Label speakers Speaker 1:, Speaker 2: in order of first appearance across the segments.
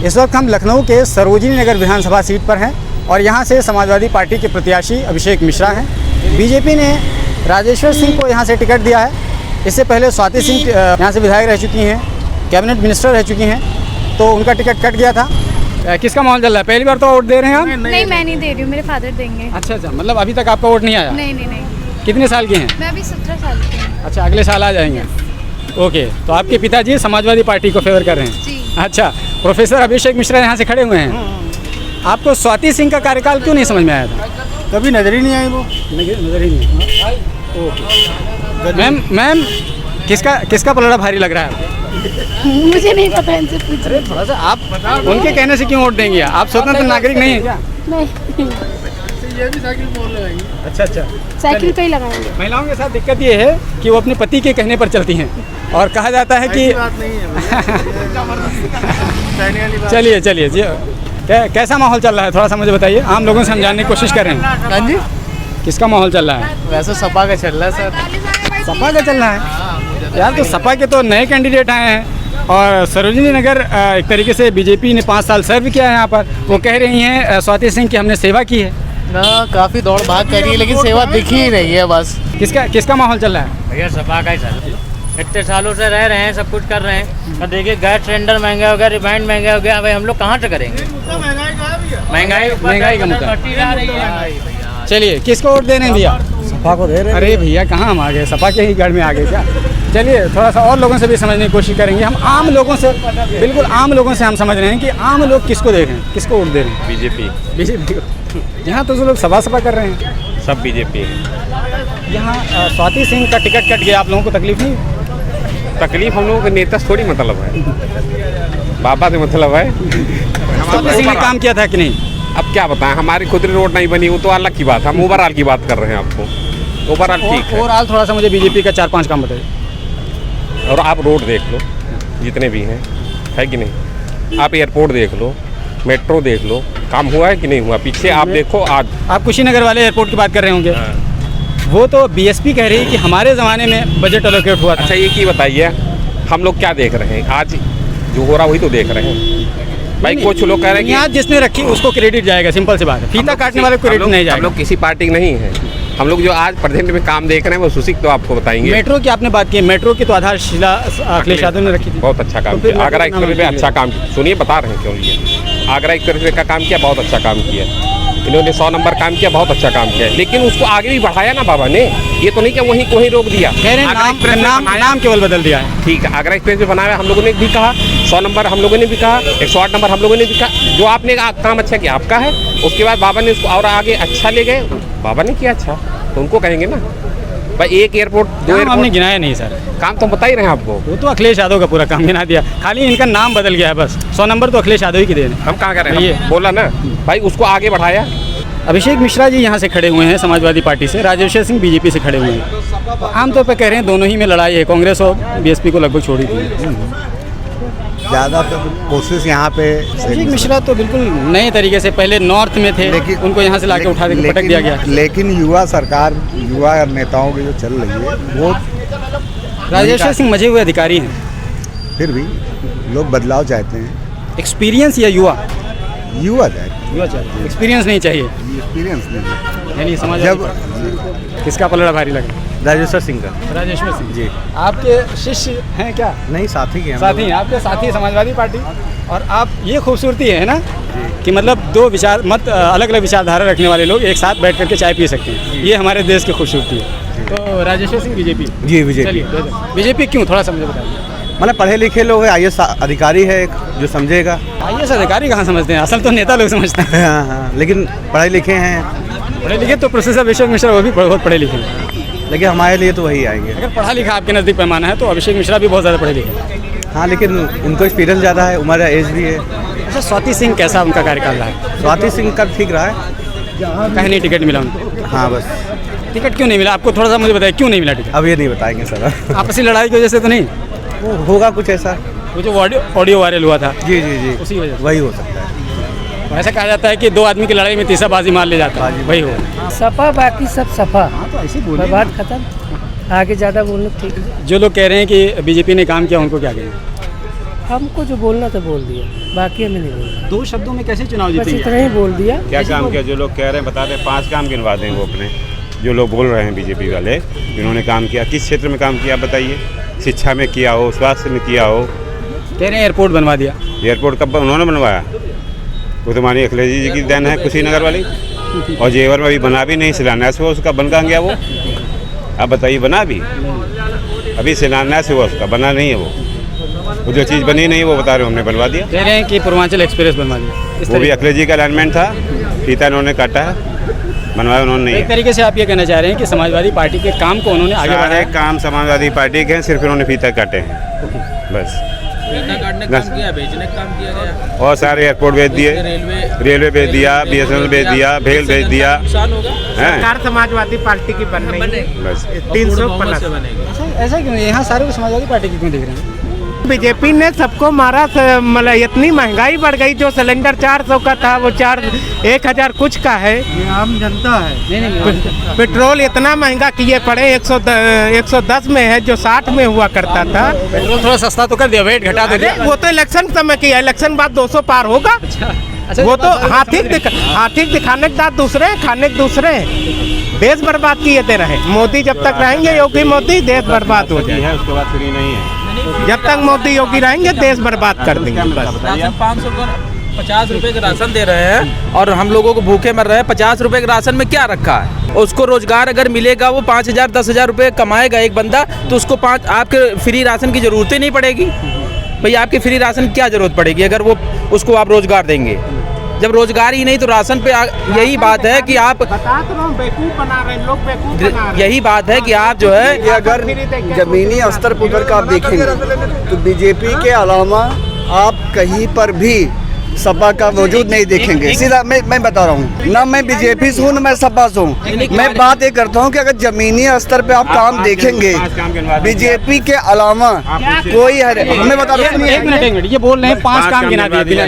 Speaker 1: इस वक्त हम लखनऊ के सरोजिनी नगर विधानसभा सीट पर हैं और यहाँ से समाजवादी पार्टी के प्रत्याशी अभिषेक मिश्रा हैं। बीजेपी ने राजेश्वर सिंह को यहाँ से टिकट दिया है। इससे पहले स्वाति सिंह यहाँ से विधायक रह चुकी हैं, कैबिनेट मिनिस्टर रह चुकी हैं, तो उनका टिकट कट गया था। किसका माहौल चल रहा है? पहली बार तो वोट दे रहे हैं आप?
Speaker 2: नहीं, मैं नहीं दे रही हूँ, मेरे फादर देंगे।
Speaker 1: अच्छा, मतलब अभी तक आपका वोट नहीं आया?
Speaker 2: नहीं।
Speaker 1: कितने साल के हैं?
Speaker 2: मैं अभी 17 साल की हूँ।
Speaker 1: अच्छा, अगले साल आ जाएंगे। ओके, तो आपके पिताजी समाजवादी पार्टी को फेवर कर रहे हैं?
Speaker 2: जी।
Speaker 1: अच्छा, प्रोफेसर अभिषेक मिश्रा यहाँ से खड़े हुए हैं। आपको स्वाति सिंह का कार्यकाल क्यों नहीं समझ में आया था?
Speaker 3: कभी नजर ही नहीं आई, वो
Speaker 1: नजर ही नहीं। ओके, मैम किसका पलड़ा भारी लग रहा है?
Speaker 2: मुझे नहीं पता, इनसे पूछ।
Speaker 1: अरे थोड़ा सा आप उनके कहने से क्यों वोट देंगे? आप स्वतंत्र नागरिक नहीं है क्या?
Speaker 2: नहीं,
Speaker 3: ये भी साइकिल मोड़ लगाएंगे।
Speaker 1: अच्छा,
Speaker 2: साइकिल पे ही लगाएंगे।
Speaker 1: महिलाओं के साथ दिक्कत ये है कि वो अपने पति के कहने पर चलती हैं और कहा जाता है कि
Speaker 3: बात नहीं है।
Speaker 1: चलिए जी, कैसा माहौल चल रहा है थोड़ा सा मुझे बताइए। आम लोगों से हम जानने की कोशिश कर रहे हैं।
Speaker 3: हाँ जी,
Speaker 1: किसका माहौल चल रहा है?
Speaker 3: वैसे सपा का चल रहा है सर।
Speaker 1: सपा का चल रहा है यार, तो सपा के तो नए कैंडिडेट आए हैं और सरोजिनी नगर एक तरीके से बीजेपी ने 5 साल सर्व किया है यहाँ पर। वो कह रही हैं स्वाति सिंह की हमने सेवा की है
Speaker 3: ना, काफ़ी दौड़ भाग करी है लेकिन सेवा दिखी ही नहीं है बस।
Speaker 1: किसका माहौल चल रहा है?
Speaker 4: भैया सपा का ही चल रहा है। इतने सालों से रह रहे हैं, सब कुछ कर रहे हैं। और देखिए गैस सिलेंडर महंगा हो गया, रिफाइंड महंगा हो गया, भाई हम लोग कहाँ से करेंगे? महंगाई
Speaker 1: का मुद्दा
Speaker 4: बढ़ती जा रही है।
Speaker 1: चलिए, किसको वोट दे रहे हैं भैया?
Speaker 3: सपा को दे रहे हैं।
Speaker 1: अरे भैया, कहाँ हम आ गए? सपा के ही गढ़ में आ गए क्या? चलिए, थोड़ा सा और लोगों से भी समझने की कोशिश करेंगे। हम आम लोगों से, बिल्कुल आम लोगों से हम समझ रहे हैं कि आम लोग किसको दे रहे हैं, किसको वोट दे रहे हैं? बीजेपी को। यहाँ तो जो लोग सभा कर रहे हैं
Speaker 5: सब बीजेपी।
Speaker 1: यहाँ स्वाति सिंह का टिकट कट गया, आप लोगों को तकलीफ नहीं?
Speaker 5: तकलीफ हम लोगों के नेता से थोड़ी मतलब है, बाबा से मतलब है।
Speaker 1: स्वाति सिंह ने काम किया था कि नहीं?
Speaker 5: अब क्या बताएं, हमारी खुद रोड नहीं बनी, वो तो अलग की बात है। हम ओवरऑल की बात कर रहे हैं, आपको ओवरऑल ठीक है।
Speaker 1: ओवरऑल थोड़ा सा मुझे बीजेपी का 4-5 काम बताइए।
Speaker 5: और आप रोड देख लो जितने भी हैं, है कि नहीं? आप एयरपोर्ट देख लो, मेट्रो देख लो, काम हुआ है कि नहीं हुआ? पीछे आप देखो। आज
Speaker 1: आप कुशीनगर वाले एयरपोर्ट की बात कर रहे होंगे। वो तो बीएसपी कह रही है कि हमारे ज़माने में बजट एलोकेट हुआ था।
Speaker 5: अच्छा, ये की बताइए, हम लोग क्या देख रहे हैं? आज जो हो रहा वही तो देख रहे हैं भाई। कुछ लोग कह रहे हैं कि
Speaker 1: यहाँ जिसने रखी उसको क्रेडिट जाएगा, सिंपल सी बात है। फीता काटने वाले को क्रेडिट नहीं जाएगा।
Speaker 5: हम लोग किसी पार्टी के नहीं है। हम लोग जो आज प्रेजेंट में काम देख रहे हैं वो सुशिक तो आपको बताएंगे।
Speaker 1: मेट्रो की आपने बात की, मेट्रो की तो आधारशिला अखिलेश यादव ने रखी थी।
Speaker 5: बहुत अच्छा काम किया। आगरा एक्सप्रेस पे अच्छा काम किया। सुनिए, बता रहे हैं क्यों ये आगरा एक्सप्रेस का काम किया, बहुत अच्छा काम किया। इन्होंने 100 नंबर काम किया, बहुत अच्छा काम किया। लेकिन उसको आगे भी बढ़ाया ना बाबा ने। ये तो नहीं कि वहीं को ही रोक दिया।
Speaker 1: नाम केवल बदल दिया है।
Speaker 5: ठीक है, आगरा एक्सप्रेस पे बनाया, हम लोगों ने भी कहा। 100 नंबर हम लोगों ने भी कहा, 108 नंबर हम लोगों ने भी कहा। जो आपने काम अच्छा किया आपका है। उसके बाद बाबा ने उसको और आगे अच्छा ले गए। बाबा ने किया अच्छा तो उनको कहेंगे ना भाई। एक एयरपोर्ट, 2 एयरपोर्ट
Speaker 1: हमने गिनाया नहीं सर,
Speaker 5: काम तो बता ही रहे हैं आपको।
Speaker 1: वो तो अखिलेश यादव का पूरा काम गिना दिया, खाली इनका नाम बदल गया है बस। 100 नंबर तो अखिलेश यादव ही की देन।
Speaker 5: हम कहाँ कर रहे हैं? बोला ना भाई, उसको आगे बढ़ाया।
Speaker 1: अभिषेक मिश्रा जी यहाँ से खड़े हुए हैं समाजवादी पार्टी से, राजेश्वर सिंह बीजेपी से खड़े हुए हैं। आमतौर पर कह रहे हैं दोनों ही में लड़ाई है, कांग्रेस और बीएसपी को लगभग छोड़ ही दी।
Speaker 6: ज़्यादा कोशिश यहाँ पे
Speaker 1: अभिषेक मिश्रा तो बिल्कुल नए तरीके से, पहले नॉर्थ में थे, उनको यहाँ से लाके उठा के पटक दिया गया।
Speaker 6: लेकिन युवा सरकार, युवा नेताओं की जो चल रही है वो,
Speaker 1: राजेश्वर सिंह मजे हुए अधिकारी हैं,
Speaker 6: फिर भी लोग बदलाव चाहते हैं।
Speaker 1: एक्सपीरियंस या युवा
Speaker 6: चाहिए,
Speaker 1: एक्सपीरियंस नहीं चाहिए।
Speaker 6: एक्सपीरियंस नहीं।
Speaker 1: यानी समझ
Speaker 6: जब
Speaker 1: किसका पलड़ा भारी लगा?
Speaker 6: राजेश्वर सिंह का।
Speaker 1: राजेश्वर सिंह
Speaker 6: जी।
Speaker 1: आपके शिष्य हैं क्या?
Speaker 6: नहीं, साथी के
Speaker 1: साथी हैं आपके, साथी समाजवादी पार्टी। और आप, ये खूबसूरती है ना कि मतलब दो विचार मत, अलग अलग विचारधारा रखने वाले लोग एक साथ बैठ करके चाय पी सकते हैं। ये हमारे देश की खूबसूरती है। तो राजेश्वर सिंह बीजेपी?
Speaker 6: जी, बीजेपी।
Speaker 1: चलिए, बीजेपी क्यों, थोड़ा सा मुझे बताइए।
Speaker 6: मतलब पढ़े लिखे लोग हैं, IAS अधिकारी है एक जो समझेगा।
Speaker 1: IAS अधिकारी कहाँ समझते हैं, असल तो नेता लोग समझते हैं।
Speaker 6: हाँ, लेकिन पढ़े लिखे हैं।
Speaker 1: पढ़े लिखे तो प्रोफेसर अभिषेक मिश्रा वो भी बहुत पढ़े लिखे हैं,
Speaker 6: लेकिन हमारे लिए तो वही आएंगे।
Speaker 1: अगर पढ़ा लिखा आपके नज़दीक पैमाना है तो अभिषेक मिश्रा भी बहुत ज़्यादा पढ़े लिखे हैं।
Speaker 6: हाँ, लेकिन उनको एक्सपीरियंस ज़्यादा है, उम्र एज भी है।
Speaker 1: अच्छा, स्वाति सिंह कैसा उनका कार्यकाल रहा है?
Speaker 6: स्वाति सिंह का ठीक रहा है।
Speaker 1: कहीं नहीं टिकट मिला उनको?
Speaker 6: हाँ, बस।
Speaker 1: टिकट क्यों नहीं मिला आपको, थोड़ा सा मुझे बताइए, क्यों नहीं मिला टिकट?
Speaker 6: अब ये नहीं बताएंगे सर।
Speaker 1: आपसी लड़ाई की वजह से तो नहीं?
Speaker 6: वो होगा कुछ ऐसा,
Speaker 1: वो जो ऑडियो वायरल हुआ था।
Speaker 6: जी,
Speaker 1: उसी वजह से
Speaker 6: वही हो सकता है।
Speaker 1: ऐसा कहा जाता है कि 2 आदमी की लड़ाई में तीसरा बाजी मार ले जाता है, वही हो।
Speaker 7: सपा बाकी सब सफा।
Speaker 1: तो ऐसे बोलिए,
Speaker 7: बात खत्म, आगे ज़्यादा बोलना ठीक है।
Speaker 1: जो लोग कह रहे हैं कि बीजेपी ने काम किया, उनको क्या कहें?
Speaker 7: हमको जो बोलना था बोल दिया, बाकी हमें नहीं बोलना।
Speaker 1: 2 शब्दों में कैसे चुनाव
Speaker 7: बस
Speaker 1: जीतेंगे?
Speaker 7: इतना ही बोल दिया।
Speaker 8: क्या काम किया? जो लोग कह रहे हैं बता दें, 5 काम गिनवा दें वो अपने, जो लोग बोल रहे हैं बीजेपी वाले, जिन्होंने काम किया, किस क्षेत्र में काम किया बताइए। शिक्षा में किया हो, स्वास्थ्य में किया हो।
Speaker 1: कह रहे हैं एयरपोर्ट बनवा दिया।
Speaker 8: एयरपोर्ट कब उन्होंने बनवाया? वो तो मानिए अखिलेश जी की देन है, कुशीनगर वाली। और जेवर में अभी बना भी नहीं, शिलान्यास हुआ उसका, बन कहाँ गया वो? आप बताइए, बना अभी शिलान्यास हुआ उसका, बना नहीं है वो जो चीज़ बनी नहीं वो बता रहे हो हमने बनवा दिया।
Speaker 1: कह रहे हैं कि पूर्वांचल एक्सप्रेस बनवा दिया।
Speaker 8: वो भी अखिलेश जी का अलाइनमेंट था, फीता इन्होंने काटा है, बनवाया उन्होंने नहीं
Speaker 1: एक तरीके से आप ये कहना चाह रहे हैं कि समाजवादी पार्टी के काम को उन्होंने आगे
Speaker 8: सारे
Speaker 1: बढ़ाया।
Speaker 8: काम समाजवादी पार्टी के हैं, सिर्फ इन्होंने फीता काटे हैं बस।
Speaker 3: काटने का काम किया, बेचने का काम किया गया,
Speaker 8: और सारे एयरपोर्ट भेज दिए, रेलवे भेज दिया, BSNL भेज दिया, भेल भेज दिया।
Speaker 3: नुकसान होगा।
Speaker 8: हैं?
Speaker 3: समाजवादी पार्टी की बन रही है,
Speaker 8: बस
Speaker 3: 300 प्लस बनेगी।
Speaker 1: ऐसा क्यों है? यहाँ सारे को समाजवादी पार्टी की क्यों दिख रहे हैं?
Speaker 9: बीजेपी ने सबको मारा, मतलब इतनी महंगाई बढ़ गई, जो सिलेंडर 400 का था वो 1000 कुछ का है।
Speaker 7: ये आम जनता है।
Speaker 1: नहीं
Speaker 9: पेट्रोल इतना महंगा किए पड़े, 110 में है जो 60 में हुआ करता था।
Speaker 1: पेट्रोल थोड़ा सस्ता तो कर दिया, वेट घटा दो दिया।
Speaker 9: वो तो इलेक्शन समय की है, इलेक्शन बाद 200 पार होगा।
Speaker 1: अच्छा,
Speaker 9: वो तो हाथी दिखाने के बाद दूसरे, खाने के दूसरे। देश बर्बाद किए थे रहे मोदी, जब तक रहेंगे योगी मोदी, देश बर्बाद हो जाए।
Speaker 8: है उसके बाद फ्री नहीं है।
Speaker 9: जब तक मोदी योगी रहेंगे देश बर्बाद कर देंगे बस।
Speaker 3: 50 रुपए का राशन दे रहे हैं और हम लोगों को भूखे मर रहे हैं। 50 रुपए के राशन में क्या रखा है? उसको रोजगार अगर मिलेगा, वो 5000 10,000 रुपए कमाएगा एक बंदा, तो उसको आपके फ्री राशन की जरूरत ही नहीं पड़ेगी। भाई आपकी फ्री राशन की क्या जरूरत पड़ेगी अगर वो उसको आप रोजगार देंगे? जब रोजगार ही नहीं तो राशन पे यही बात है कि आप
Speaker 9: बेवकूफ बना रहे हैं लोग, बेवकूफ बना रहे हैं।
Speaker 3: यही बात है कि आप जो है,
Speaker 6: अगर जमीनी स्तर पर उधर का आप देखेंगे तो बीजेपी के अलावा आप कहीं पर भी सपा का वजूद नहीं देखेंगे। सीधा मैं बता रहा हूँ ना, मैं बीजेपी से हूँ ना मैं सपा से हूँ। मैं बात ये करता हूँ कि अगर जमीनी स्तर पे आप काम देखेंगे बीजेपी के अलावा कोई है, हमें बता रहा हूँ।
Speaker 1: एक मिनट, ये बोल रहे हैं 5 काम गिना दिए।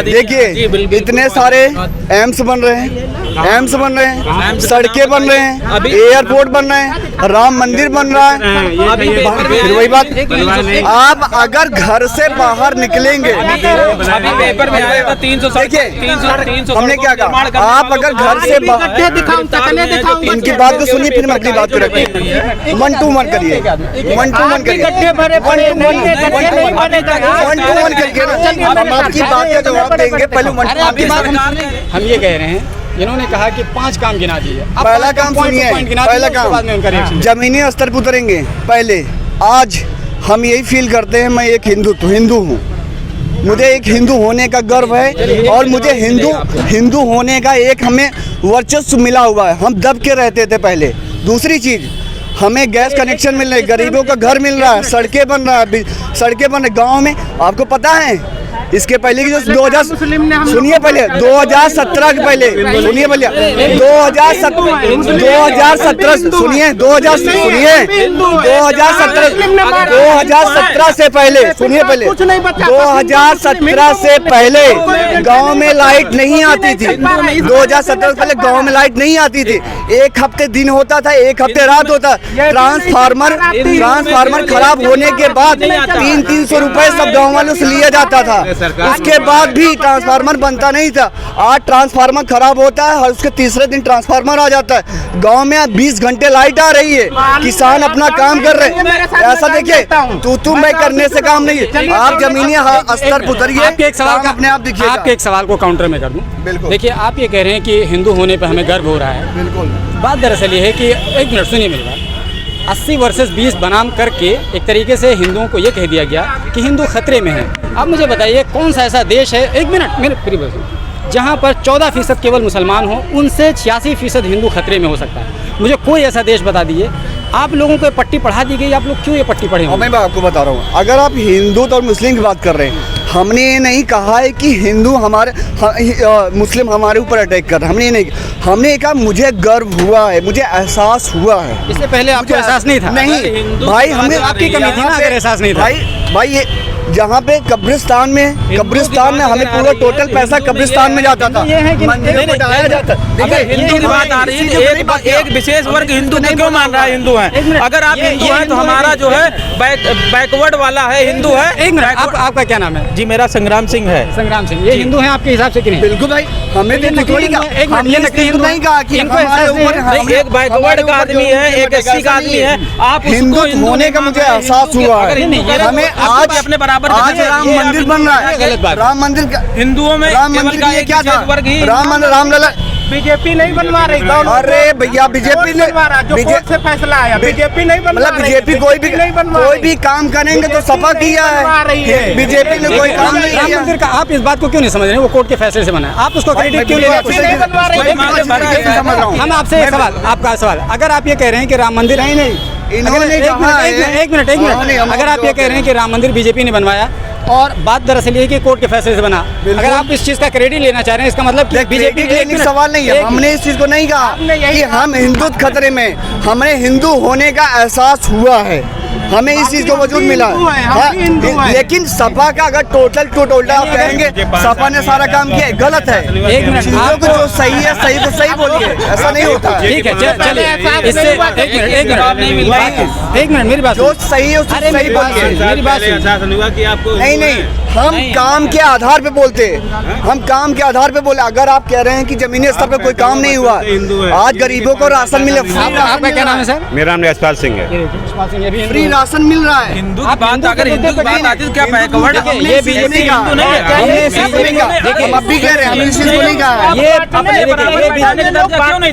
Speaker 6: देखिए इतने सारे एम्स बन रहे हैं, एम्स बन रहे हैं, सड़कें बन रहे हैं, एयरपोर्ट बन रहे हैं, राम मंदिर बन रहा है। फिर वही बात, आप अगर घर से बाहर निकलेंगे,
Speaker 3: पेपर में आया था 300।
Speaker 6: देखिए हमने क्या कहा, आप अगर घर से बाहर, इनकी बात को सुनिए फिर मैं अपनी बात को रखिए। मन टू मन करिए, मन टू मन करिए, हम आपकी बात का जवाब देंगे। पहले आपकी बात
Speaker 1: हम ये कह रहे हैं, इन्होंने कहा कि 5 काम गिना दिए।
Speaker 6: पहला काम सुनिए, पहला काम जमीनी स्तर पर उतरेंगे। पहले आज हम यही फील करते हैं, मैं एक हिंदू हूँ, मुझे एक हिंदू होने का गर्व है और मुझे हिंदू होने का एक हमें वर्चस्व मिला हुआ है। हम दब के रहते थे पहले। दूसरी चीज़, हमें गैस कनेक्शन मिल रहा है, गरीबों का घर मिल रहा है, सड़कें बन रहा है, सड़कें बन रही गाँव में। आपको पता है इसके पहले की जो 2000, सुनिए पहले 2017 के पहले, सुनिए पहले 2017 सुनिए 2017 से पहले, सुनिए पहले 2017 से पहले गांव में लाइट नहीं आती थी। 2017 से पहले गांव में लाइट नहीं आती थी। एक हफ्ते दिन होता था, एक हफ्ते रात होता। ट्रांसफार्मर खराब होने के बाद 300 रुपए सब गाँव वालों से लिया जाता था। उसके बाद भी ट्रांसफार्मर बनता नहीं था। आज ट्रांसफार्मर खराब होता है और उसके तीसरे दिन ट्रांसफार्मर आ जाता है। गांव में 20 घंटे लाइट आ रही है, किसान अपना काम कर रहे हैं। ऐसा देखिए, तू मैं करने से काम नहीं है। आप जमीनी स्तर पर उतरिए।
Speaker 1: आपके एक सवाल का
Speaker 6: अपने आप देखिए,
Speaker 1: आपके एक सवाल को काउंटर में कर दूं।
Speaker 6: बिल्कुल।
Speaker 1: देखिए, आप ये कह रहे हैं कि हिंदू होने पर हमें गर्व हो रहा है।
Speaker 6: बिल्कुल।
Speaker 1: बात दरअसल ये है कि, एक मिनट सुनिए मेरी बात, 80 वर्सेस 20 बनाम करके एक तरीके से हिंदुओं को ये कह दिया गया कि हिंदू खतरे में है। अब मुझे बताइए कौन सा ऐसा देश है, एक मिनट मेरे प्रिय बच्चों, जहाँ पर 14% केवल मुसलमान हो, उनसे 86% हिंदू खतरे में हो सकता है। मुझे कोई ऐसा देश बता दीजिए। आप लोगों को पट्टी पढ़ा दी गई, आप लोग क्यों ये पट्टी पढ़े?
Speaker 6: मैं आपको बता रहा हूँ, अगर आप हिंदू और मुस्लिम की बात कर रहे हैं, हमने ये नहीं कहा है कि हिंदू मुस्लिम हमारे ऊपर अटैक कर रहे हैं। हमने ये नहीं, हमने कहा मुझे गर्व हुआ है, मुझे एहसास हुआ है।
Speaker 1: इससे पहले आपको एहसास नहीं था?
Speaker 6: नहीं भाई, हमने
Speaker 1: आपकी कमी थी ना अगर एहसास नहीं था।
Speaker 6: भाई ये जहाँ पे कब्रिस्तान में हमें पूरा टोटल पैसा कब्रिस्तान में जाता था, मंदिर को बढ़ाया जाता।
Speaker 3: अगर हिंदू की बात आ रही है, एक विशेष वर्ग हिंदू को क्यों मान रहा है हिंदू है? अगर आप हिंदू हैं तो हमारा जो है बैकवर्ड वाला है, हिंदू है।
Speaker 1: एक मिनट, आपका क्या नाम है?
Speaker 3: जी मेरा संग्राम सिंह है।
Speaker 1: संग्राम सिंह, ये हिंदू हैं आपके हिसाब से कि नहीं?
Speaker 6: बिल्कुल भाई, हमने तो नहीं कहा कि
Speaker 3: एक बैकवर्ड का आदमी है, एक एससी का आदमी है, आप
Speaker 6: हिंदू होने का मुझे एहसास हुआ है। हमें आज
Speaker 3: अपने बराबर
Speaker 6: राम मंदिर बन रहा है,
Speaker 1: गलत बात।
Speaker 6: राम मंदिर का,
Speaker 3: हिंदुओं में
Speaker 6: राम मंदिर का ये क्या था? राम मंदिर, रामलला
Speaker 9: बीजेपी नहीं बनवा रही।
Speaker 6: अरे भैया बीजेपी ने
Speaker 9: जो कोर्ट से फैसला आया, बीजेपी नहीं बनवा
Speaker 6: मतलब बीजेपी कोई भी काम करेंगे तो सपा किया है, बीजेपी ने कोई काम नहीं
Speaker 1: राम
Speaker 6: किया।
Speaker 1: मंदिर का आप इस बात को क्यों नहीं समझ रहे? वो कोर्ट के फैसले से बना है, आप उसको क्रेडिट क्यों ले रहे हैं? हम आपसे एक सवाल, आपका सवाल, अगर आप ये कह रहे हैं कि राम मंदिर
Speaker 6: नहीं इन्होंने कहा है,
Speaker 1: एक मिनट, अगर आप ये कह रहे हैं कि राम मंदिर बीजेपी ने बनवाया और बात दरअसल ये है कि कोर्ट के फैसले से बना, अगर आप इस चीज का क्रेडिट लेना चाह रहे हैं, इसका मतलब कि बीजेपी
Speaker 6: के सवाल नहीं है। हमने इस चीज को नहीं कहा कि हम हिंदू खतरे में, हमें हिंदू होने का एहसास हुआ है, हमें इस चीज को वजूद मिला है। लेकिन सपा का अगर टोटल आप कहेंगे सपा ने सारा काम किया, गलत है।
Speaker 1: एक मिनट,
Speaker 6: चीजों को जो सही है सही तो सही बोलिए, ऐसा नहीं होता।
Speaker 1: ठीक है, चलिए इससे एक मिनट मेरी बात,
Speaker 6: जो सही है उससे सही बोलिए।
Speaker 1: मेरी बात
Speaker 6: नहीं, हम काम के आधार पे बोलते, हम काम के आधार पे बोले। अगर आप कह रहे हैं कि जमीनी स्तर पे कोई काम नहीं हुआ, आज गरीबों को राशन मिले,
Speaker 1: आपका क्या नाम है सर?
Speaker 8: मेरा नाम यशपाल सिंह है।
Speaker 6: फ्री राशन मिल रहा है।
Speaker 3: हिंदू की बात, अगर हिंदू की बात आती है तो क्या बैकवर्ड?
Speaker 6: ये बीजेपी का
Speaker 3: हिंदू नहीं है।
Speaker 6: हम अब भी कह रहे हैं, हम इस चीज को नहीं कहा।
Speaker 9: ये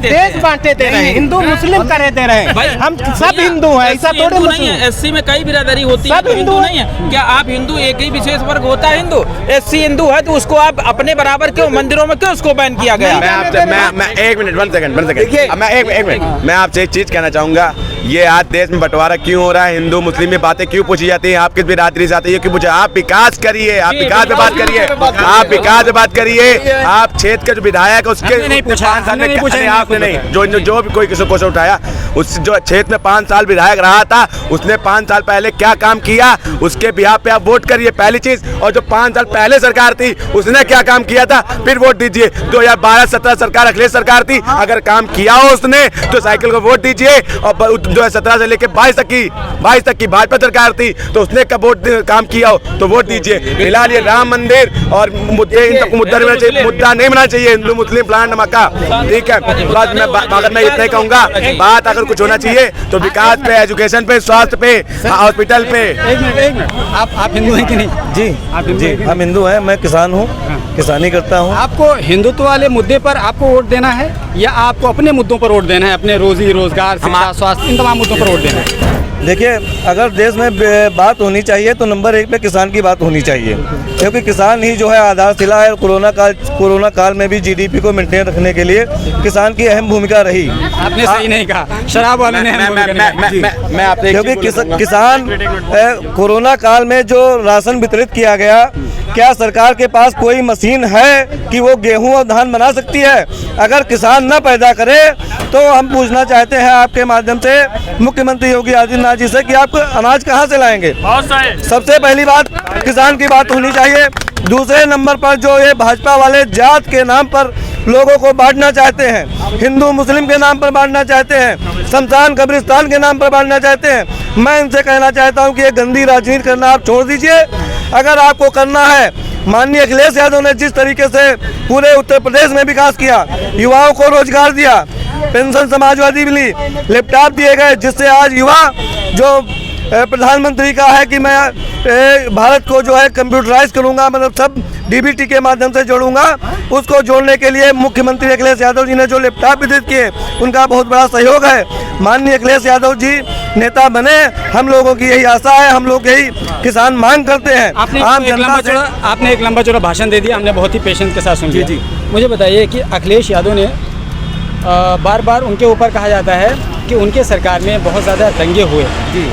Speaker 9: देश बांटे दे रहे हैं, हिंदू मुस्लिम करे दे रहे हैं, हम सब हिंदू हैं, ऐसा थोड़े
Speaker 3: नहीं है। एससी में कई बिरादरी होती है,
Speaker 9: सब
Speaker 3: हिंदू नहीं है। क्या आप हिंदू एक ही विशेष वर्ग होता है हिंदू? एससी हिंदू है तो उसको आप अपने बराबर क्यों मंदिरों में क्यों उसको बैन किया गया?
Speaker 10: मैं एक मिनट, वन सेकंड, मैं एक मिनट, मैं आपसे एक चीज कहना चाहूंगा। ये आज देश में बंटवारा क्यों हो रहा है? हिंदू मुस्लिम में बातें क्यों पूछी जाती हैं? आप किस बिरादरी से आते हैं क्यों पूछे? आप विकास करिए, आप विकास पे बात करिए, आप विकास पे बात करिए। आप क्षेत्र के जो विधायक उसके 5 साल में आपने नहीं, जो भी कोई किसी क्वेश्चन उठाया, उस जो क्षेत्र में 5 साल विधायक रहा था, उसने 5 साल पहले क्या काम किया, उसके बिहाफ पे आप वोट करिए, पहली चीज। और जो 5 साल पहले सरकार थी उसने क्या काम किया था, फिर वोट दीजिए। 2012-17 सरकार अखिलेश सरकार थी, अगर काम किया हो उसने तो साइकिल को वोट दीजिए। और 2017 से लेकर 22 तक की भाजपा सरकार थी तो उसने कब वोट काम किया हो तो वोट दीजिए। फिलहाल ये राम मंदिर और मुद्दे, इन सबको मुद्दा नहीं बनाना चाहिए, हिंदू मुस्लिम प्लान नमका, ठीक है। अगर मैं इतना ही कहूँगा, बात अगर कुछ होना चाहिए तो विकास पे, एजुकेशन पे, स्वास्थ्य पे, हॉस्पिटल पे।
Speaker 1: एक मिनट, आप हिंदू हैं कि नहीं?
Speaker 11: जी, हम हिंदू हैं, मैं किसान हूँ, किसानी करता हूँ।
Speaker 1: आपको हिंदुत्व वाले मुद्दे पर आपको वोट देना है या आपको अपने मुद्दों पर वोट देना है, अपने रोजी रोजगार, शिक्षा, स्वास्थ्य, इन तमाम मुद्दों पर वोट देना है?
Speaker 11: देखिए, अगर देश में बात होनी चाहिए तो नंबर 1 पे किसान की बात होनी चाहिए, क्योंकि किसान ही जो है आधारशिला है। कोरोना काल में भी जीडीपी को मेंटेन रखने के लिए किसान की अहम भूमिका रही।
Speaker 1: आपने सही नहीं कहा, शराब वाले ने
Speaker 11: मैं आपसे, क्योंकि किसान कोरोना काल में जो राशन वितरित किया गया, क्या सरकार के पास कोई मशीन है कि वो गेहूं और धान बना सकती है? अगर किसान न पैदा करे तो हम पूछना चाहते हैं आपके माध्यम से मुख्यमंत्री योगी आदित्यनाथ जी से कि आप अनाज कहां से लाएंगे? सबसे पहली बात किसान की बात होनी चाहिए। दूसरे नंबर पर जो ये भाजपा वाले जात के नाम पर लोगों को बांटना चाहते हैं, हिंदू मुस्लिम के नाम पर बांटना चाहते हैं, शमशान कब्रिस्तान के नाम पर बांटना चाहते हैं, मैं इनसे कहना चाहता हूं कि ये गंदी राजनीति करना आप छोड़ दीजिए। अगर आपको करना है, माननीय अखिलेश यादव ने जिस तरीके से पूरे उत्तर प्रदेश में विकास किया, युवाओं को रोजगार दिया, पेंशन समाजवादी मिली, लैपटॉप दिए गए, जिससे आज युवा जो प्रधानमंत्री का है कि मैं भारत को जो है कंप्यूटराइज करूंगा, मतलब सब डीबीटी के माध्यम से जोड़ूंगा, उसको जोड़ने के लिए मुख्यमंत्री अखिलेश यादव जी ने जो लैपटॉप वितरित किए उनका बहुत बड़ा सहयोग है। माननीय अखिलेश यादव जी नेता बने, हम लोगों की यही आशा है, हम लोग यही किसान मांग करते हैं।
Speaker 1: आपने एक लंबा चौड़ा भाषण दे दिया, हमने बहुत ही पेशेंस के साथ सुन लिया। मुझे बताइए कि अखिलेश यादव ने बार बार उनके ऊपर कहा जाता है कि उनके सरकार में बहुत ज़्यादा दंगे हुए,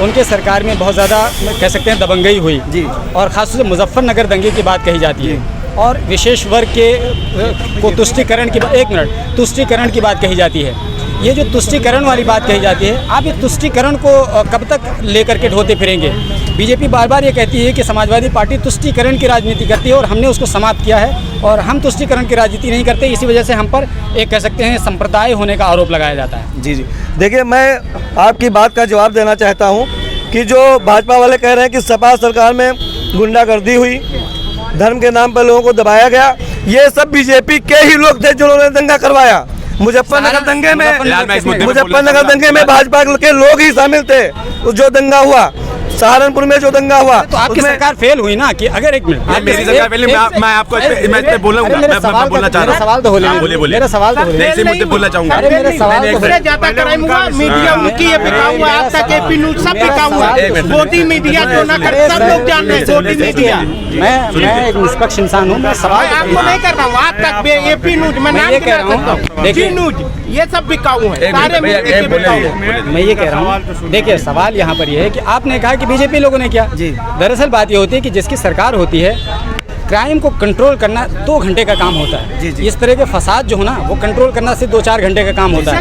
Speaker 1: उनके सरकार में बहुत ज़्यादा कह सकते हैं दबंगई हुई, और ख़ासतौर से मुजफ्फरनगर दंगे की बात कही जाती है, और विशेष वर्ग के को तुष्टिकरण की तुष्टिकरण की बात कही जाती है। ये जो तुष्टीकरण वाली बात कही जाती है, आप ये तुष्टीकरण को कब तक लेकर के ढोते फिरेंगे? बीजेपी बार बार ये कहती है कि समाजवादी पार्टी तुष्टीकरण की राजनीति करती है और हमने उसको समाप्त किया है और हम तुष्टीकरण की राजनीति नहीं करते, इसी वजह से हम पर एक कह सकते हैं संप्रदाय होने का आरोप लगाया जाता है।
Speaker 11: जी जी, देखिए मैं आपकी बात का जवाब देना चाहता हूँ कि जो भाजपा वाले कह रहे हैं कि सपा सरकार में गुंडागर्दी हुई, धर्म के नाम पर लोगों को दबाया गया, ये सब बीजेपी के ही लोग थे जिन्होंने दंगा करवाया। मुजफ्फरनगर दंगे में भाजपा के लोग ही शामिल थे। जो दंगा हुआ सहारनपुर में, जो दंगा हुआ,
Speaker 1: तो आपकी सरकार फेल हुई ना कि अगर एक मिनट
Speaker 10: मेरी सरकार पहले मैं आपको मैं पे बोलूंगा, मैं बोलना चाह रहा हूं।
Speaker 1: सवाल तो बोले, मेरा सवाल तो
Speaker 10: मैं इसी मुद्दे बोलना चाहूंगा।
Speaker 1: मेरे सवाल तो
Speaker 9: ज्यादा क्राइम हुआ, मीडिया उनकी ये बिका हुआ, आज तक एपी न्यूज सब बिका हुआ है। मोदी मीडिया जो ना कर, सब लोग जान रहे हैं मोदी मीडिया।
Speaker 1: मैं एक निष्पक्ष इंसान हूँ, मैं सवाल
Speaker 9: आपको नहीं कर रहा हूँ। आज तक एपी न्यूज में नाम
Speaker 1: कह रहा हूँ,
Speaker 9: देखिए न्यूज ये सब बिका हुआ है, सारे
Speaker 1: मैं ये कह रहा हूँ। देखिए सवाल यहाँ पर ये है कि आपने कहा कि बीजेपी लोगों ने किया। दरअसल बात ये होती है कि जिसकी सरकार होती है, क्राइम को कंट्रोल करना 2 घंटे का काम होता है। इस तरह के फसाद जो हो ना, वो कंट्रोल करना सिर्फ 2-4 घंटे का काम होता है।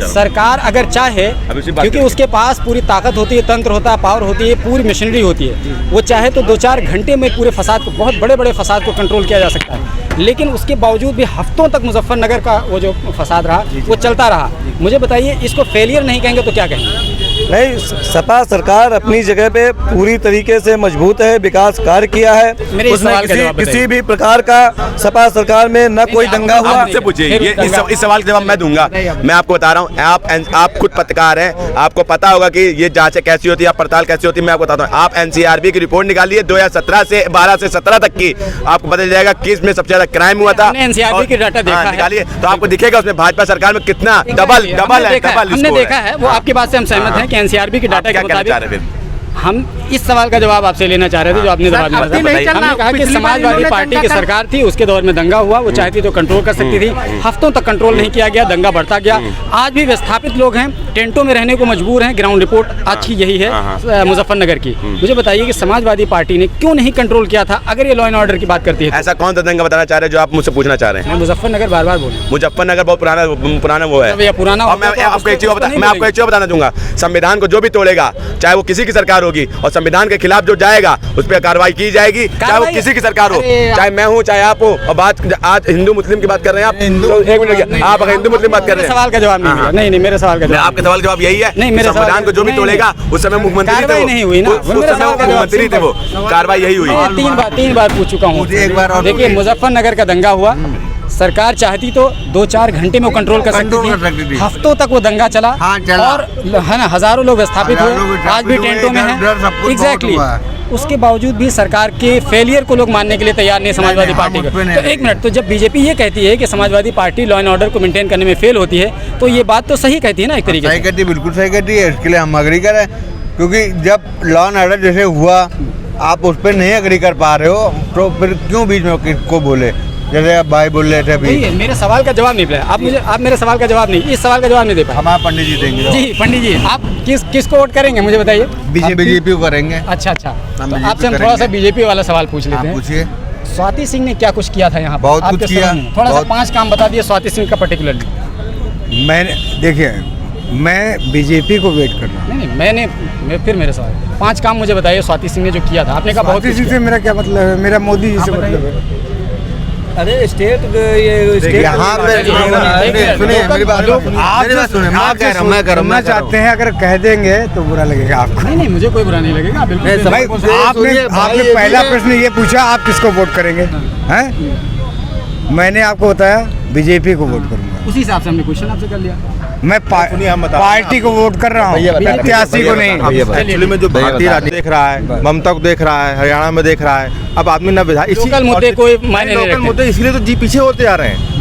Speaker 1: सरकार अगर चाहे, क्योंकि उसके पास पूरी ताकत होती है, तंत्र होता है, पावर होती है, पूरी मशीनरी होती है, वो चाहे तो 2-4 घंटे में पूरे फसाद को, बहुत बड़े बड़े फसाद को कंट्रोल किया जा सकता है। लेकिन उसके बावजूद भी हफ्तों तक मुजफ्फरनगर का वो जो फसाद रहा, वो चलता रहा। मुझे बताइए, इसको फेलियर नहीं कहेंगे तो क्या कहेंगे?
Speaker 11: नहीं, सपा सरकार अपनी जगह पे पूरी तरीके से मजबूत है, विकास कार्य किया है, उसमें किसी भी प्रकार का सपा सरकार में न कोई दंगा हुआ।
Speaker 10: आपसे पूछिए, ये इस सवाल का जवाब मैं दूंगा। मैं आपको बता रहा हूँ, आप खुद पत्रकार हैं, आपको पता होगा कि ये जांचें कैसी होती है, पड़ताल कैसी होती है। मैं आपको बताता हूँ, आप एनसीआरबी की रिपोर्ट निकालिए 2017 से 12 से 17 तक की, आपको पता चल जाएगा किस में सबसे ज्यादा क्राइम हुआ था।
Speaker 1: एनसीआरबी की डाटा देखा है,
Speaker 10: निकालिए तो आपको दिखेगा उसमें भाजपा सरकार में कितना डबल है।
Speaker 1: हमने देखा है, वो आपकी बात से हम सहमत हैं कि एनसीआरबी की डाटा के मुताबिक हम इस सवाल का जवाब आपसे लेना चाह रहे थे, जो आपने जवाब दिया। हमने कहा कि समाजवादी पार्टी की सरकार थी, उसके दौर में दंगा हुआ, वो चाहती तो कंट्रोल कर सकती थी, हफ्तों तक कंट्रोल नहीं किया गया, दंगा बढ़ता गया। आज भी विस्थापित लोग हैं, टेंटों में रहने को मजबूर हैं। ग्राउंड रिपोर्ट आज की यही है मुजफ्फरनगर की। मुझे बताइए कि समाजवादी पार्टी ने क्यों नहीं कंट्रोल किया था, अगर ये लॉ एंड ऑर्डर की बात करती है?
Speaker 10: ऐसा कौन सा दंगा बताना चाह रहे हैं जो आप मुझसे पूछना चाह रहे हैं?
Speaker 1: मैं मुजफ्फरनगर बार बार बोलूँ,
Speaker 10: मुजफ्फरनगर बहुत पुराना वो है,
Speaker 1: पुराना।
Speaker 10: मैं आपको एक चीज बताना चाहूंगा, संविधान को जो भी तोड़ेगा, चाहे वो किसी की सरकार होगी, और संविधान के खिलाफ जो जाएगा उस पर कार्रवाई की जाएगी, चाहे वो किसी की सरकार हो, चाहे मैं हूँ चाहे आप हो। और बात आज हिंदू मुस्लिम की बात कर रहे हैं आप, एक मिनट, आप अगर हिंदू मुस्लिम बात कर रहे हैं,
Speaker 1: सवाल का जवाब नहीं, नहीं मेरे सवाल का जवाब,
Speaker 10: आपका सवाल जवाब यही है, संविधान को जो भी तोड़ेगा, उस समय मुख्यमंत्री थे,
Speaker 1: नहीं हुई ना,
Speaker 10: मुख्यमंत्री थे, वो कार्रवाई यही हुई।
Speaker 1: 3 बार पूछ चुका हूँ। देखिए मुजफ्फरनगर का दंगा हुआ, सरकार चाहती तो 2-4 घंटे में कंट्रोल कर सकती थी, हफ्तों तक वो दंगा चला, और है ना, हजारों लोग विस्थापित हुए, आज भी टेंटों में हैं। एग्जैक्टली, उसके बावजूद भी सरकार के फेलियर को लोग मानने के लिए तैयार नहीं समाजवादी पार्टी को। तो एक मिनट, तो जब बीजेपी ये कहती है कि Samajwadi party law and order को मेंटेन करने में फेल होती है, तो ये बात तो सही कहती है ना, एक तरीके से
Speaker 12: सही कहती है, बिल्कुल सही कहती है। इसके लिए हम अग्री करें, क्योंकि जब लॉ एंड ऑर्डर जैसे हुआ, आप उस पर नहीं अग्री कर पा रहे हो, तो फिर क्यों बीच में किसको बोले? जैसे आप भाई बोल रहे थे अभी,
Speaker 1: मेरे सवाल का जवाब नहीं पाए आप मेरे सवाल का जवाब नहीं, इस सवाल का जवाब नहीं दे पाए।
Speaker 12: हमारे पंडित जी देंगे।
Speaker 1: जी पंडित जी, आप किसको वोट करेंगे मुझे बताइए?
Speaker 12: बीजेपी को करेंगे।
Speaker 1: अच्छा, तो आपसे हम थोड़ा सा बीजेपी वाला सवाल पूछ लेते हैं।
Speaker 12: पूछिए।
Speaker 1: स्वाति सिंह ने क्या कुछ किया था यहाँ?
Speaker 12: बहुत कुछ किया।
Speaker 1: थोड़ा सा 5 काम बता दिए स्वाति सिंह का पर्टिकुलरली।
Speaker 12: मैंने देखिए, मैं बीजेपी को वेट कर रहा हूँ।
Speaker 1: नहीं, फिर मेरे सवाल 5 काम मुझे बताइए स्वाति सिंह ने जो किया था। आपने कहा बहुत
Speaker 12: स्वाति सिंह से मेरा क्या मतलब है? मेरा मोदी जी से मतलब है।
Speaker 11: अरे स्टेट ये
Speaker 12: यहाँ पे सुनिए मेरी बात, आप सुनिए, मैं करना चाहते हैं, अगर कह देंगे तो बुरा लगेगा आपको।
Speaker 1: नहीं, मुझे कोई बुरा नहीं लगेगा, बिल्कुल।
Speaker 12: आपने पहला प्रश्न ये पूछा, आप किसको वोट करेंगे? हैं? मैंने आपको बताया बीजेपी को वोट करूंगा,
Speaker 1: उसी हिसाब से हमने क्वेश्चन आपसे कर लिया।
Speaker 12: मैं पार्टी को वोट कर रहा हूँ, प्रत्याशी को नहीं।
Speaker 13: एक्चुअली में जो भारतीय राजनीति देख रहा है, ममता को देख रहा है, हरियाणा में देख रहा है, अब आदमी न विधायक,
Speaker 1: लोकल मुद्दे कोई मायने नहीं रखते।
Speaker 13: मुद्दे इसलिए तो जी पीछे होते आ रहे हैं,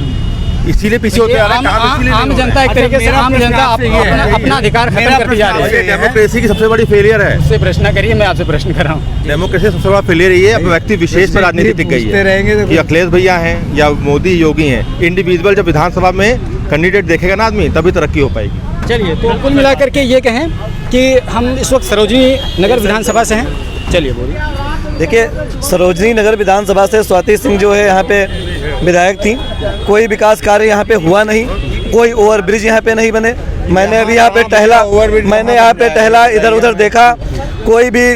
Speaker 13: इसीलिए पीछे होते आ रहे हैं।
Speaker 1: आम जनता एक तरीके से आम जनता अपना अधिकार खत्म करती जा रही है।
Speaker 13: डेमोक्रेसी की सबसे बड़ी फेलियर है।
Speaker 1: उससे प्रश्न करिए, मैं आपसे प्रश्न कर रहा हूँ।
Speaker 13: डेमोक्रेसी सबसे बड़ा फेलियर ये है, अब व्यक्ति विशेष पर राजनीति टिक गई है कि अखिलेश भैया हैं या मोदी योगी हैं। इंडिविजुअल जब विधानसभा में कैंडिडेट देखेगा ना आदमी, तभी तरक्की हो पाएगी।
Speaker 1: चलिए, तो कुल मिलाकर के ये कहें कि हम इस वक्त सरोजनी नगर विधानसभा से हैं। चलिए बोलिए।
Speaker 11: देखिए, सरोजनी नगर विधानसभा से स्वाति सिंह जो है यहाँ पे विधायक थी, कोई विकास कार्य यहाँ पे हुआ नहीं, कोई ओवर ब्रिज यहाँ पे नहीं बने। मैंने अभी यहाँ पे टहला, इधर उधर देखा, कोई भी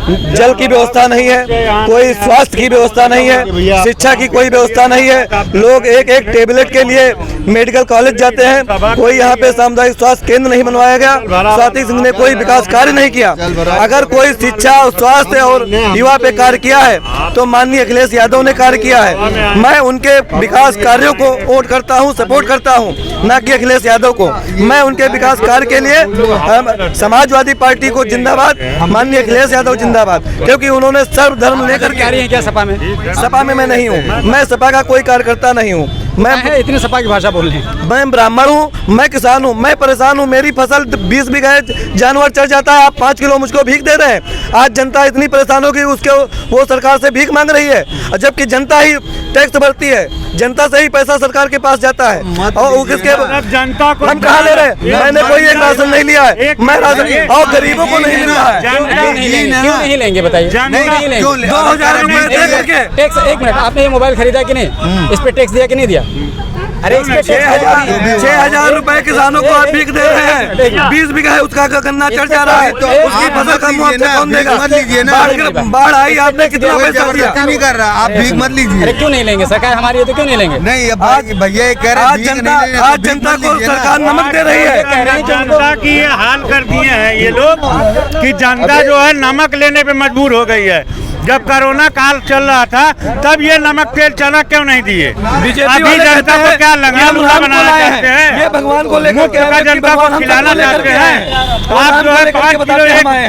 Speaker 11: जल की व्यवस्था नहीं है, कोई स्वास्थ्य की व्यवस्था नहीं है, शिक्षा की कोई व्यवस्था नहीं है। लोग एक एक टेबलेट के लिए मेडिकल कॉलेज जाते हैं, कोई यहाँ पे सामुदायिक स्वास्थ्य केंद्र नहीं बनवाया गया। स्वाति सिंह ने कोई विकास कार्य नहीं किया। अगर कोई शिक्षा और स्वास्थ्य और युवा पे कार्य किया है तो माननीय अखिलेश यादव ने कार्य किया है। मैं उनके विकास कार्यों को वोट करता हूँ, सपोर्ट करता हूँ, न कि अखिलेश यादव को। मैं उनके विकास कार्य के लिए समाजवादी पार्टी को जिंदाबाद, माननीय अखिलेश यादव जिंदाबाद, क्योंकि उन्होंने सर्वधर्म लेकर के आ रही है। क्या सपा में मैं नहीं हूँ, मैं सपा का कोई कार्यकर्ता नहीं हूँ। मैं
Speaker 1: इतनी सपा की भाषा बोल रहे हैं।
Speaker 11: मैं ब्राह्मण हूँ, मैं किसान हूँ, मैं परेशान हूँ। मेरी फसल 20 बीघा जानवर चढ़ जाता है, आप 5 किलो मुझको भीख दे रहे हैं। आज जनता इतनी परेशान होगी, उसके वो सरकार से भीख मांग रही है, जबकि जनता ही टैक्स भरती है, जनता से ही पैसा सरकार के पास जाता है। और किसके जनता को हम कहाँ ले रहे हैं? मैंने कोई एक राशन नहीं लिया है, मैं राशन और गरीबों को नहीं मिल रहा है।
Speaker 1: क्यों नहीं लेंगे बताइए?
Speaker 11: 2000 रुपए दे करके
Speaker 1: टैक्स। एक मिनट, आपने ये मोबाइल खरीदा कि नहीं? इस पे टैक्स दिया कि नहीं दिया? अरे इस पे
Speaker 11: 6,000 रुपए किसानों को आप भीख दे रहे हैं। 20 बीघा है, उसका गन्ना चढ़ जा रहा है, उसकी फसल का मुआवजा कौन देगा? बाढ़ आई, आपने कितना पैसा दिया?
Speaker 12: नहीं कर रहा, आप भीख मत लीजिए।
Speaker 1: अरे क्यों नहीं लेंगे? सरकार हमारी है तो क्यों नहीं लेंगे?
Speaker 12: नहीं, भैया कह रहे हैं
Speaker 11: आज जनता को सरकार नमक दे रही है।
Speaker 9: जनता की ये हाल कर दिए हैं ये लोग कि जनता जो है नमक लेने पे मजबूर हो गई है। जब कोरोना काल चल रहा था तब ये नमक तेल चना क्यों नहीं दिए? अभी जनता को क्या लंगड़ा मुर्गा बनाना चाहते हैं?
Speaker 11: ये भगवान को लेकर
Speaker 9: जनता को खिलाना चाहते हैं। आप जो है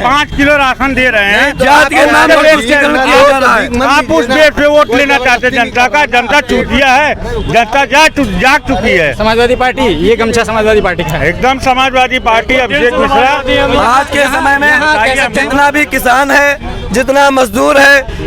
Speaker 9: 5 किलो राशन दे रहे हैं,
Speaker 11: जाति के नाम पर तुष्टीकरण किया जा रहा है।
Speaker 9: आप उस बेस पे वोट लेना चाहते हैं जनता का। जनता चूतिया है, जनता जाग चुकी है।
Speaker 1: समाजवादी पार्टी, ये गमछा समाजवादी पार्टी का है।
Speaker 9: एकदम समाजवादी पार्टी। अभिषेक मिश्रा
Speaker 11: आज के समय में जितना भी किसान है, जितना मजदूर है,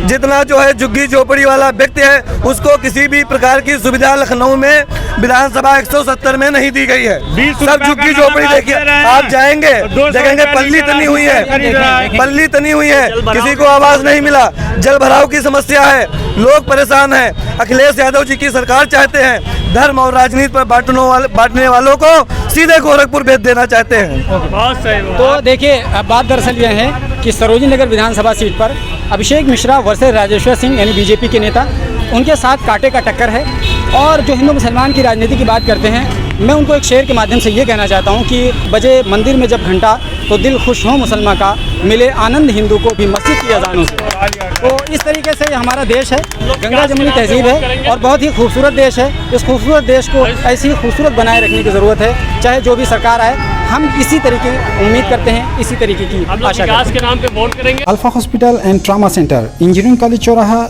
Speaker 11: जितना जो है झुग्गी झोपड़ी वाला व्यक्ति है, उसको किसी भी प्रकार की सुविधा लखनऊ में विधानसभा 170 में नहीं दी गई है। सब झुग्गी झोपड़ी देखिए, आप जाएंगे देखेंगे पल्ली तनी हुई है, पल्ली तनी हुई है, किसी को आवाज नहीं मिला। जल भराव की समस्या है, लोग परेशान हैं। अखिलेश यादव जी की सरकार चाहते हैं धर्म और राजनीति पर बांटने वालों को सीधे गोरखपुर भेज देना चाहते हैं।
Speaker 1: तो देखिए, अब बात दरअसल यह है कि सरोजिनी नगर विधानसभा सीट पर अभिषेक मिश्रा वर्सेस राजेश्वर सिंह यानी बीजेपी के नेता, उनके साथ कांटे का टक्कर है। और जो हिंदू मुसलमान की राजनीति की बात करते हैं, मैं उनको एक शेर के माध्यम से ये कहना चाहता हूँ कि बजे मंदिर में जब घंटा तो दिल खुश हो मुसलमान का, मिले आनंद हिंदू को भी मस्जिद की अजानों से। तो इस तरीके से हमारा देश है, गंगा जमुनी तहजीब है और बहुत ही खूबसूरत देश है। इस खूबसूरत देश को ऐसी खूबसूरत बनाए रखने की ज़रूरत है, चाहे जो भी सरकार आए। हम इसी तरीके की उम्मीद करते हैं, इसी तरीके की आशा करते हैं।
Speaker 14: के नाम पे वोट करेंगे।
Speaker 1: Alpha hospital and trauma centre, engineering college चौराहा।